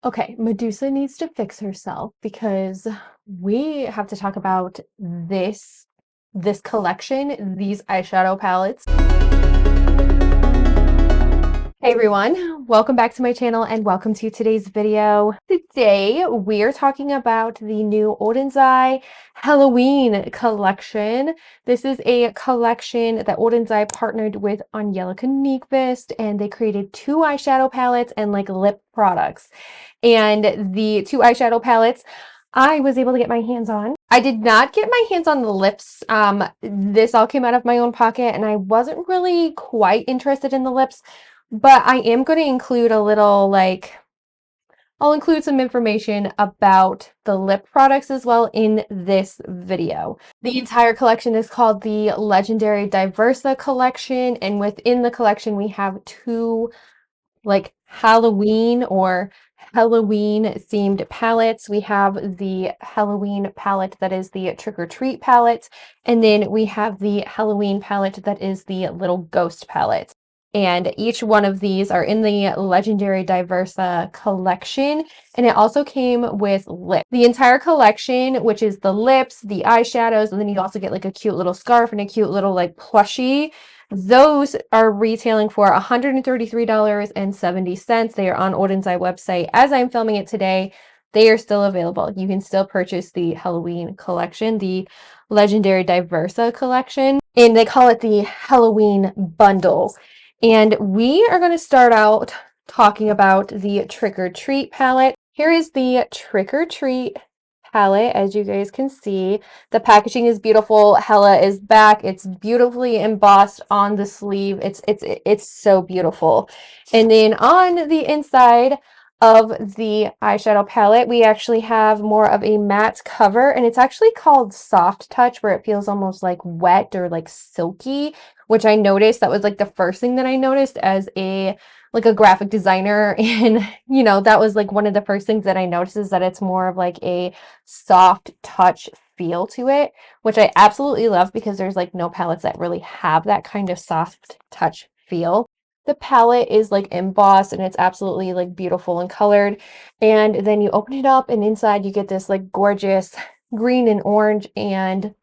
Okay, Medusa needs to fix herself because we have to talk about this collection, these eyeshadow palettes. Hey everyone, welcome back to my channel and welcome to today's video. Today we're talking about the new Oden's Halloween collection. This is a collection that Oden's partnered with Angelica Nyqvist, and they created two eyeshadow palettes and like lip products. And the two eyeshadow palettes I was able to get my hands on. I did not get my hands on the lips. This all came out of my own pocket and I wasn't really quite interested in the lips. But I am going to include a little, I'll include some information about the lip products as well in this video. The entire collection is called the Legendary Diversa collection, and within the collection we have two Halloween or Halloween themed palettes. We have the Helaween palette that is the trick or treat palette, and then we have the Halloween palette that is the little ghost palette. And each one of these are in the Legendary Diversa collection, and it also came with lips. The entire collection, which is the lips, the eyeshadows, and then you also get like a cute little scarf and a cute little like plushie. Those are retailing for $133.70. They are on Oden's website. As I'm filming it today, they are still available. You can still purchase the Halloween collection, the Legendary Diversa collection, and they call it the Halloween bundle. And we are going to start out talking about the Trick or Treat palette. Here is the Trick or Treat palette. As you guys can see, the packaging is beautiful. Hella is back. It's beautifully embossed on the sleeve. It's so beautiful. And then on the inside of the eyeshadow palette, we actually have more of a matte cover, and it's actually called Soft Touch, where it feels almost like wet or like silky, which I noticed. That was like the first thing that I noticed as a graphic designer. And that was like one of the first things that I noticed, is that it's more of like a soft touch feel to it, which I absolutely love because there's like no palettes that really have that kind of soft touch feel. The palette is like embossed and it's absolutely like beautiful and colored. And then you open it up and inside you get this like gorgeous green and orange and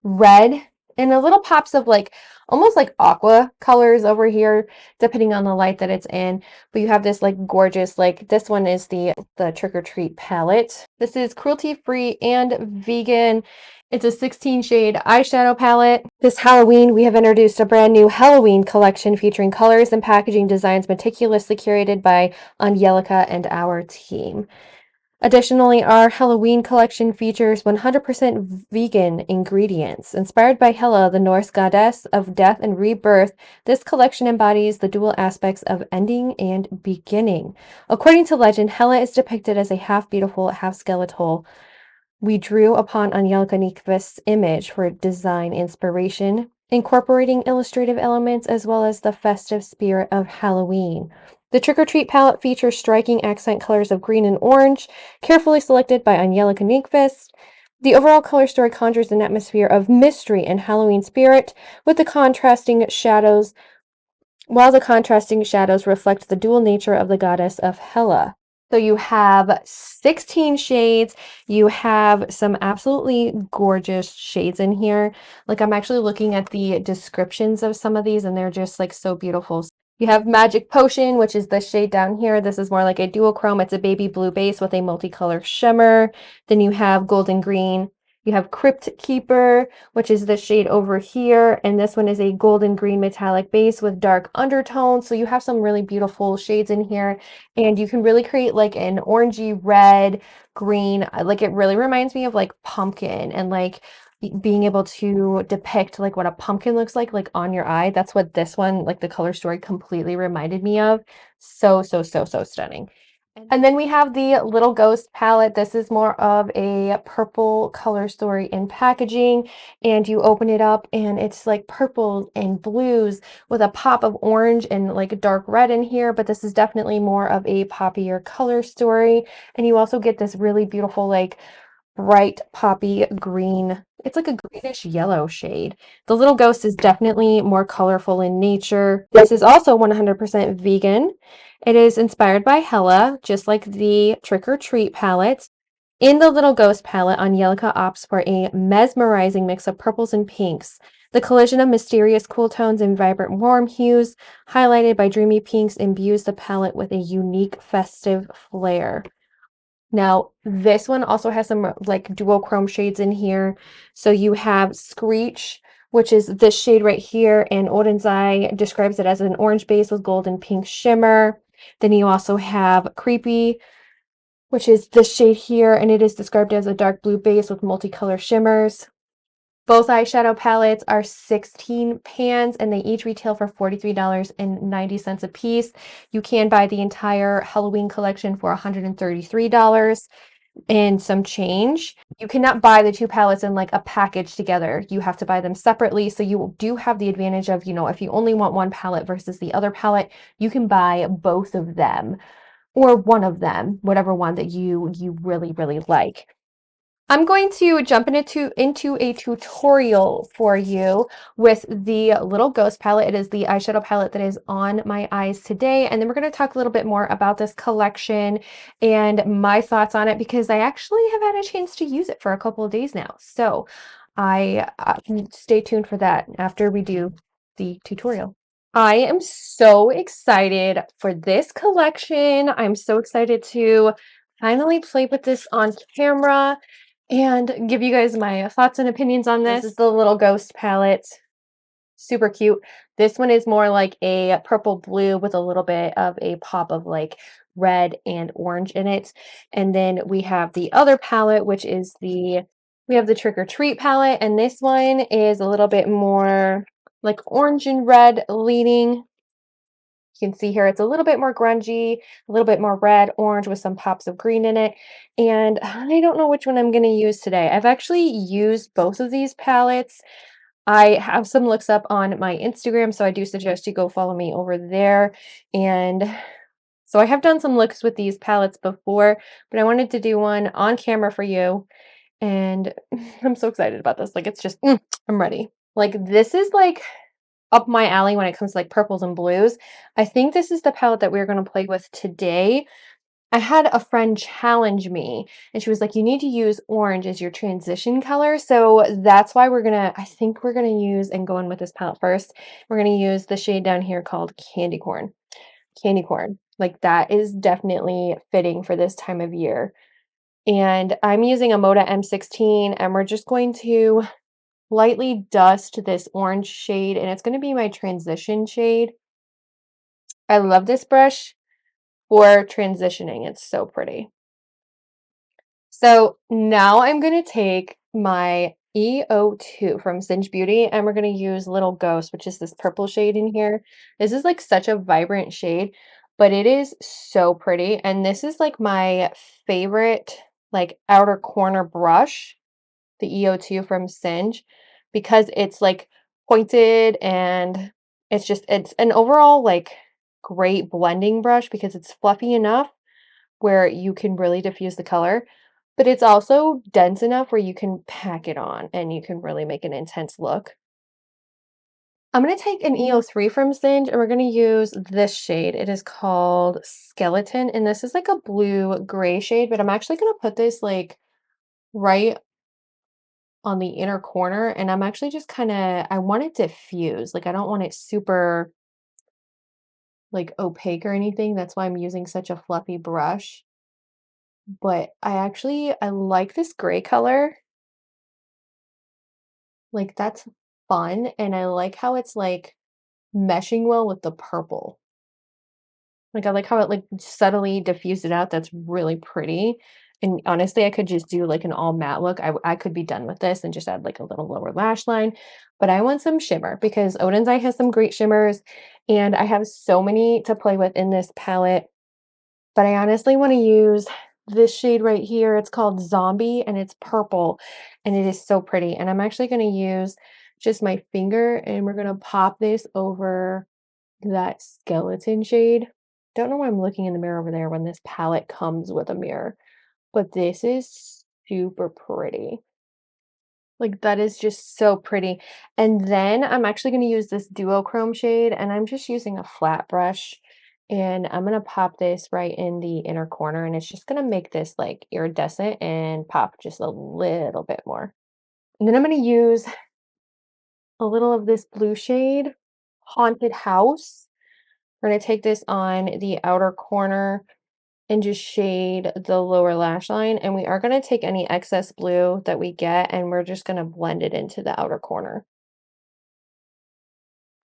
red and a little pops of like almost like aqua colors over here, depending on the light that it's in. But you have this like gorgeous, like this one is the Trick or Treat palette. This is cruelty free and vegan. It's a 16 shade eyeshadow palette. This Halloween, we have introduced a brand new Halloween collection featuring colors and packaging designs meticulously curated by Angelica and our team. Additionally, our Halloween collection features 100% vegan ingredients. Inspired by Hela, the Norse goddess of death and rebirth, this collection embodies the dual aspects of ending and beginning. According to legend, Hela is depicted as a half beautiful, half skeletal. We drew upon Angelica Nyqvist's image for design inspiration, incorporating illustrative elements as well as the festive spirit of Halloween. The Trick or Treat palette features striking accent colors of green and orange, carefully selected by Angelica Nyqvist. The overall color story conjures an atmosphere of mystery and Halloween spirit, with the contrasting shadows, while the contrasting shadows reflect the dual nature of the goddess of Hela. So you have 16 shades. You have some absolutely gorgeous shades in here. Like, I'm actually looking at the descriptions of some of these and they're just like so beautiful. You have Magic Potion, which is the shade down here. This is more like a duochrome. It's a baby blue base with a multicolor shimmer. Then you have Golden Green. You have Crypt Keeper, which is the shade over here. And this one is a golden green metallic base with dark undertones. So you have some really beautiful shades in here. And you can really create like an orangey red, green. Like, it really reminds me of like pumpkin and like being able to depict like what a pumpkin looks like on your eye. That's what this one, like the color story, completely reminded me of. So stunning. And then we have the Little Ghost palette. This is more of a purple color story in packaging, and you open it up and it's like purples and blues with a pop of orange and like dark red in here, but this is definitely more of a poppier color story. And you also get this really beautiful like bright poppy green. It's like a greenish yellow shade. The little ghost is definitely more colorful in nature. This is also 100% vegan. It is inspired by Hella, just like the Trick or Treat palette. In the Little Ghost palette, Angelica opts for a mesmerizing mix of purples and pinks. The collision of mysterious cool tones and vibrant warm hues, highlighted by dreamy pinks, imbues the palette with a unique festive flair. Now, this one also has some like duochrome shades in here. So you have Screech, which is this shade right here, and Oden's Eye describes it as an orange base with gold and pink shimmer. Then you also have Creepy, which is this shade here, and it is described as a dark blue base with multicolor shimmers. Both eyeshadow palettes are 16 pans, and they each retail for $43.90 a piece. You can buy the entire Halloween collection for $133 and some change. You cannot buy the two palettes in like a package together. You have to buy them separately. So you do have the advantage of, if you only want one palette versus the other palette, you can buy both of them or one of them, whatever one that you really, really like. I'm going to jump into a tutorial for you with the Little Ghost palette. It is the eyeshadow palette that is on my eyes today. And then we're going to talk a little bit more about this collection and my thoughts on it because I actually have had a chance to use it for a couple of days now. So I stay tuned for that after we do the tutorial. I am so excited for this collection. I'm so excited to finally play with this on camera and give you guys my thoughts and opinions on this. This is the Little Ghost palette. Super cute. This one is more like a purple blue with a little bit of a pop of like red and orange in it. And then we have the other palette, which is we have the Trick or Treat palette, and this one is a little bit more like orange and red leaning. You can see here it's a little bit more grungy, a little bit more red, orange with some pops of green in it. And I don't know which one I'm going to use today. I've actually used both of these palettes. I have some looks up on my Instagram, so I do suggest you go follow me over there. And so I have done some looks with these palettes before, but I wanted to do one on camera for you. And I'm so excited about this. Like, it's just, I'm ready. Like, this is like up my alley when it comes to like purples and blues. I think this is the palette that we're going to play with today. I had a friend challenge me and she was like, you need to use orange as your transition color. So that's why I think we're going to use and go in with this palette first. We're going to use the shade down here called Candy Corn. Candy Corn. Like that is definitely fitting for this time of year. And I'm using a Moda M16 and we're just going to lightly dust this orange shade, and it's going to be my transition shade. I love this brush for transitioning. It's so pretty. So now I'm going to take my EO2 from Singe Beauty, and we're going to use Little Ghost, which is this purple shade in here. This is like such a vibrant shade, but it is so pretty. And this is like my favorite like outer corner brush, the EO2 from Singe, because it's like pointed and it's an overall like great blending brush because it's fluffy enough where you can really diffuse the color, but it's also dense enough where you can pack it on and you can really make an intense look. I'm going to take an EO3 from Singe and we're going to use this shade. It is called Skeleton, and this is like a blue gray shade, but I'm actually going to put this like right on the inner corner, and I'm actually just I want it to fuse. Like I don't want it super like opaque or anything. That's why I'm using such a fluffy brush. But I like this gray color. Like that's fun, and I like how it's like meshing well with the purple. Like I like how it like subtly diffused it out. That's really pretty. And honestly, I could just do like an all matte look. I could be done with this and just add like a little lower lash line. But I want some shimmer because Oden's Eye has some great shimmers, and I have so many to play with in this palette. But I honestly want to use this shade right here. It's called Zombie and it's purple and it is so pretty. And I'm actually going to use just my finger and we're going to pop this over that skeleton shade. Don't know why I'm looking in the mirror over there when this palette comes with a mirror, but this is super pretty. Like, that is just so pretty. And then I'm actually going to use this duochrome shade, and I'm just using a flat brush, and I'm going to pop this right in the inner corner, and it's just going to make this like iridescent and pop just a little bit more. And then I'm going to use a little of this blue shade, Haunted House. We're going to take this on the outer corner and just shade the lower lash line. And we are going to take any excess blue that we get, and we're just going to blend it into the outer corner.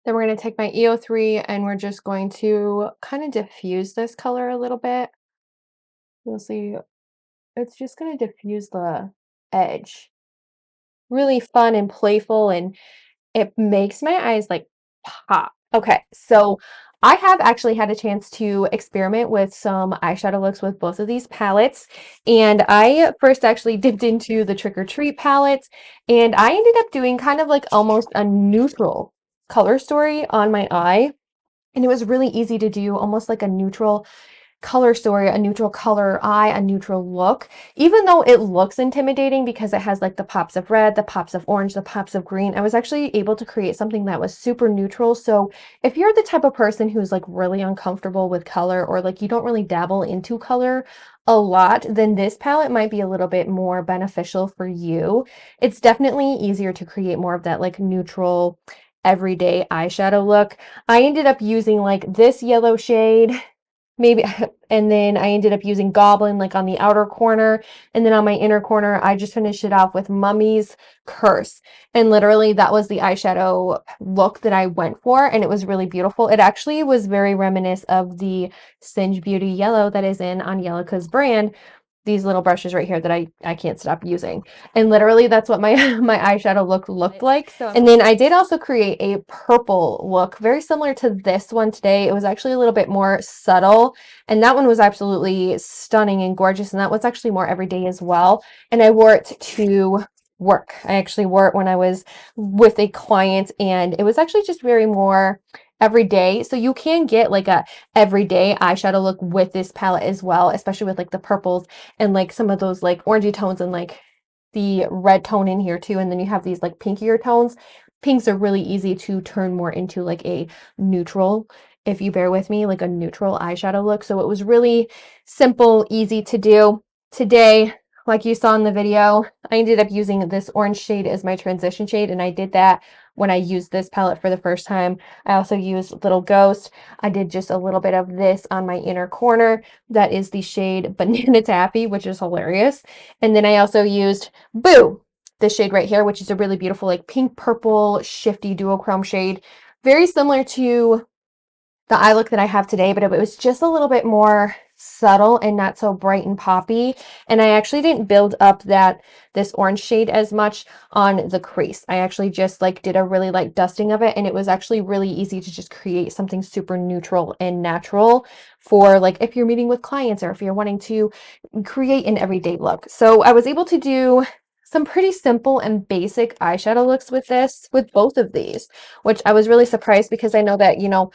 Then we're going to take my EO3 and we're just going to kind of diffuse this color a little bit. You'll see it's just going to diffuse the edge. Really fun and playful, and it makes my eyes like pop. Okay, so I have actually had a chance to experiment with some eyeshadow looks with both of these palettes. And I first actually dipped into the Trick or Treat palettes, and I ended up doing kind of like almost a neutral color story on my eye. And it was really easy to do, almost like a neutral color story, a neutral color eye, a neutral look, even though it looks intimidating because it has like the pops of red, the pops of orange, the pops of green. I was actually able to create something that was super neutral. So if you're the type of person who's like really uncomfortable with color, or like you don't really dabble into color a lot, then this palette might be a little bit more beneficial for you. It's definitely easier to create more of that like neutral everyday eyeshadow look. I ended up using like this yellow shade, maybe, and then I ended up using Goblin like on the outer corner, and then on my inner corner I just finished it off with Mummy's Curse. And literally that was the eyeshadow look that I went for, and it was really beautiful. It actually was very reminiscent of the Singe Beauty yellow that is in Angelica's brand, these little brushes right here that I can't stop using. And literally that's what my my eyeshadow looked like. And then I did also create a purple look very similar to this one today. It was actually a little bit more subtle, and that one was absolutely stunning and gorgeous, and that was actually more everyday as well. And I wore it to work. I actually wore it when I was with a client, and it was actually just very more everyday. So you can get like a everyday eyeshadow look with this palette as well, especially with like the purples and like some of those like orangey tones and like the red tone in here too. And then you have these like pinkier tones. Pinks are really easy to turn more into like a neutral, if you bear with me, like a neutral eyeshadow look. So it was really simple, easy to do. Today, like you saw in the video, I ended up using this orange shade as my transition shade, and I did that when I used this palette for the first time. I also used Little Ghost. I did just a little bit of this on my inner corner. That is the shade Banana Taffy, which is hilarious. And then I also used Boo, this shade right here, which is a really beautiful like pink purple shifty duochrome shade. Very similar to the eye look that I have today, but it was just a little bit more subtle and not so bright and poppy. And I actually didn't build up this orange shade as much on the crease. I actually just like did a really light dusting of it, and it was actually really easy to just create something super neutral and natural for like if you're meeting with clients or if you're wanting to create an everyday look. So I was able to do some pretty simple and basic eyeshadow looks with both of these, which I was really surprised because I know that, you know,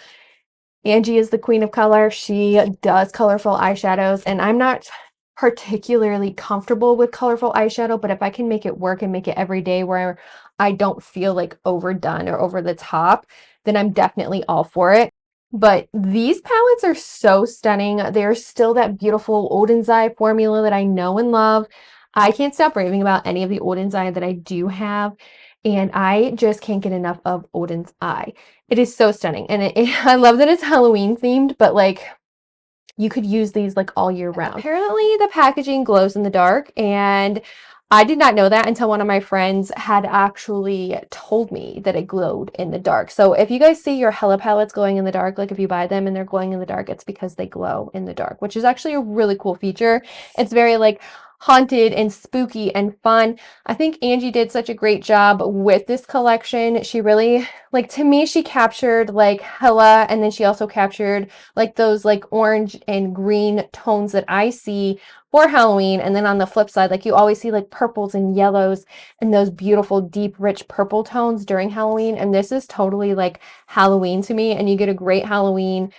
Angie is the queen of color. She does colorful eyeshadows, and I'm not particularly comfortable with colorful eyeshadow, but if I can make it work and make it every day where I don't feel like overdone or over the top, then I'm definitely all for it. But these palettes are so stunning. They're still that beautiful Oden's Eye formula that I know and love. I can't stop raving about any of the Oden's Eye that I do have, and I just can't get enough of Oden's Eye. It is so stunning, and I love that it's Halloween themed, but like you could use these like all year round. Apparently the packaging glows in the dark, and I did not know that until one of my friends had actually told me that it glowed in the dark. So if you guys see your Hella palettes glowing in the dark, like if you buy them and they're glowing in the dark, it's because they glow in the dark, which is actually a really cool feature. It's very like haunted and spooky and fun. I think Angie did such a great job with this collection. She really, like, to me, she captured like Hella, and then she also captured like those like orange and green tones that I see for Halloween. And then on the flip side, like you always see like purples and yellows and those beautiful deep rich purple tones during Halloween, and this is totally like Halloween to me, and you get a great Halloween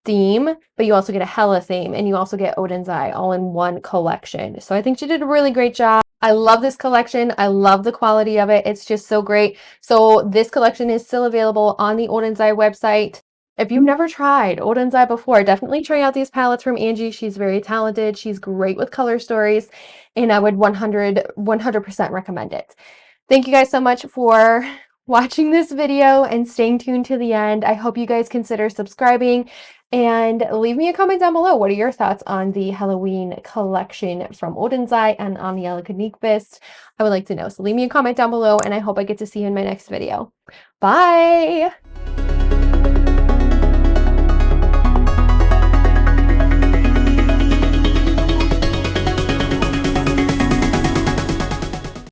theme, but you also get a Hella theme, and you also get Oden's Eye all in one collection. So I think she did a really great job. I love this collection. I love the quality of it. It's just so great. So this collection is still available on the Oden's Eye website. If you've never tried Oden's Eye before, definitely try out these palettes from Angie. She's very talented. She's great with color stories, and I would 100% recommend it. Thank you guys so much for watching this video and staying tuned to the end. I hope you guys consider subscribing and leave me a comment down below. What are your thoughts on the Helaween collection from Oden's Eye and Angelica Nyqvist? I would like to know. So leave me a comment down below, and I hope I get to see you in my next video. Bye!